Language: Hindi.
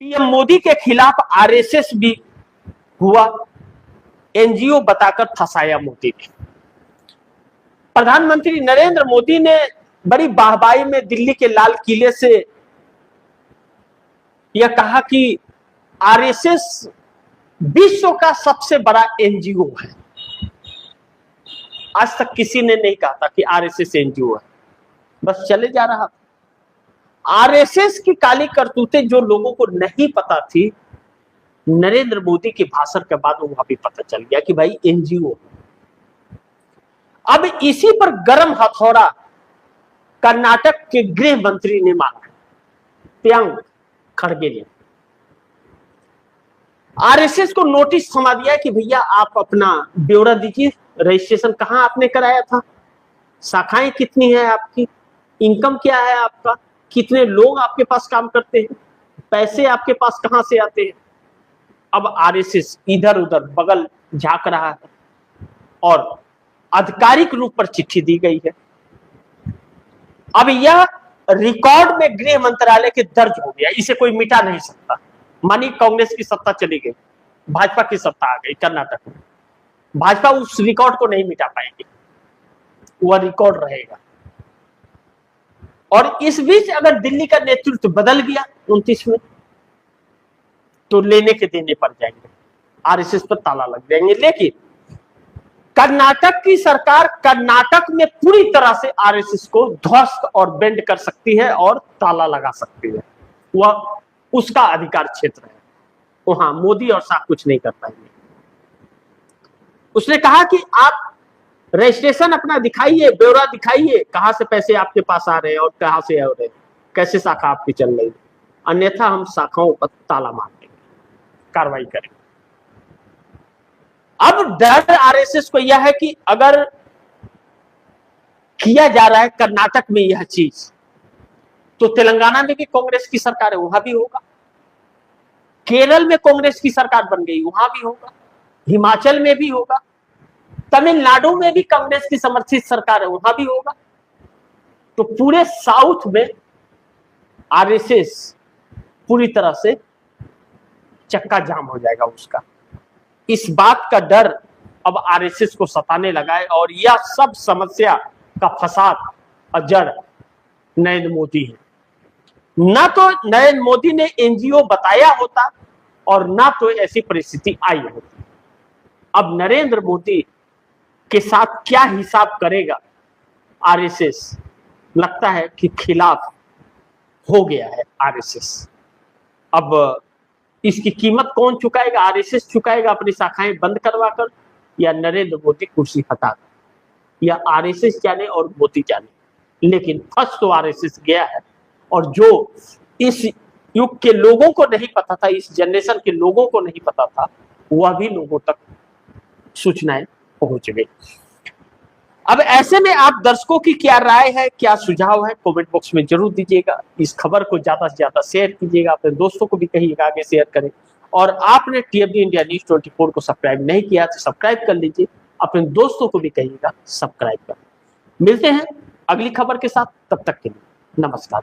पीएम मोदी के खिलाफ आरएसएस भी हुआ, एनजीओ बताकर फंसाया मोदी ने। प्रधानमंत्री नरेंद्र मोदी ने बड़ी वाहवाही में दिल्ली के लाल किले से यह कहा कि आरएसएस विश्व का सबसे बड़ा एनजीओ है। आज तक किसी ने नहीं कहा था कि आरएसएस एनजीओ है, बस चले जा रहा था। आरएसएस की काली करतूतें जो लोगों को नहीं पता थी, नरेंद्र मोदी के भाषण के बाद वहां भी पता चल गया कि भाई एनजीओ। अब इसी पर गरम हथौड़ा कर्नाटक के गृह मंत्री ने मारा, प्रियंक खड़गे ने। आरएसएस को नोटिस थमा दिया कि भैया आप अपना ब्यौरा दीजिए, रजिस्ट्रेशन कहां आपने कराया था, शाखाएं कितनी है आपकी, इनकम क्या है आपका, कितने लोग आपके पास काम करते हैं, पैसे आपके पास कहां से आते हैं। अब आरएसएस इधर उधर बगल झांक रहा है और आधिकारिक रूप पर चिट्ठी दी गई है। अब यह रिकॉर्ड में गृह मंत्रालय के दर्ज हो गया, इसे कोई मिटा नहीं सकता। मानी कांग्रेस की सत्ता चली गई, भाजपा की सत्ता आ गई कर्नाटक में, भाजपा उस रिकॉर्ड को नहीं मिटा पाएगी, वह रिकॉर्ड रहेगा। और इस बीच अगर दिल्ली का नेतृत्व बदल गया 29 में, तो लेने के देने पड़ जाएंगे, आरएसएस पर ताला लग जाएंगे। लेकिन कर्नाटक की सरकार कर्नाटक में पूरी तरह से आरएसएस को ध्वस्त और बेंड कर सकती है और ताला लगा सकती है, वह उसका अधिकार क्षेत्र है, वहां मोदी और शाह कुछ नहीं कर पाएंगे। उसने कहा कि आप रजिस्ट्रेशन अपना दिखाइए, ब्यौरा दिखाइए, कहां से पैसे आपके पास आ रहे हैं और कहां से आ रहे हैं, कैसे शाखा आपकी चल रही है, अन्यथा हम शाखाओं पर ताला मार देंगे, कार्रवाई करेंगे। अब डर आरएसएस को यह है कि अगर किया जा रहा है कर्नाटक में यह चीज, तो तेलंगाना में भी कांग्रेस की सरकार है, वहां भी होगा। केरल में कांग्रेस की सरकार बन गई, वहां भी होगा। हिमाचल में भी होगा। तमिलनाडु में भी कांग्रेस की समर्थित सरकार है, वहां भी होगा। तो पूरे साउथ में आरएसएस पूरी तरह से चक्का जाम हो जाएगा उसका। इस बात का डर अब आरएसएस को सताने लगा है और यह सब समस्या का फसाद और जड़ नरेंद्र मोदी है। ना तो नरेंद्र मोदी ने एनजीओ बताया होता और ना तो ऐसी परिस्थिति आई होती। अब नरेंद्र मोदी के साथ क्या हिसाब करेगा आरएसएस, लगता है कि खिलाफ हो गया है आरएसएस। अब इसकी कीमत कौन चुकाएगा? आरएसएस चुकाएगा अपनी शाखाएं बंद करवाकर, या नरेंद्र मोदी कुर्सी हटाकर, या आरएसएस जाने और मोदी जाने। लेकिन फंस तो आरएसएस गया है, और जो इस युग के लोगों को नहीं पता था, इस जनरेशन के लोगों को नहीं पता था, वह भी लोगों तक सूचनाएं पहुंच गई। अब ऐसे में आप दर्शकों की क्या राय है, क्या सुझाव है, कमेंट बॉक्स में जरूर दीजिएगा। इस खबर को ज्यादा से ज्यादा शेयर कीजिएगा, अपने दोस्तों को भी कहिएगा आगे शेयर करें। और आपने टीएमडी इंडिया न्यूज 24 को सब्सक्राइब नहीं किया तो सब्सक्राइब कर लीजिए, अपने दोस्तों को भी कहिएगा सब्सक्राइब करें। मिलते हैं अगली खबर के साथ, तब तक के लिए नमस्कार।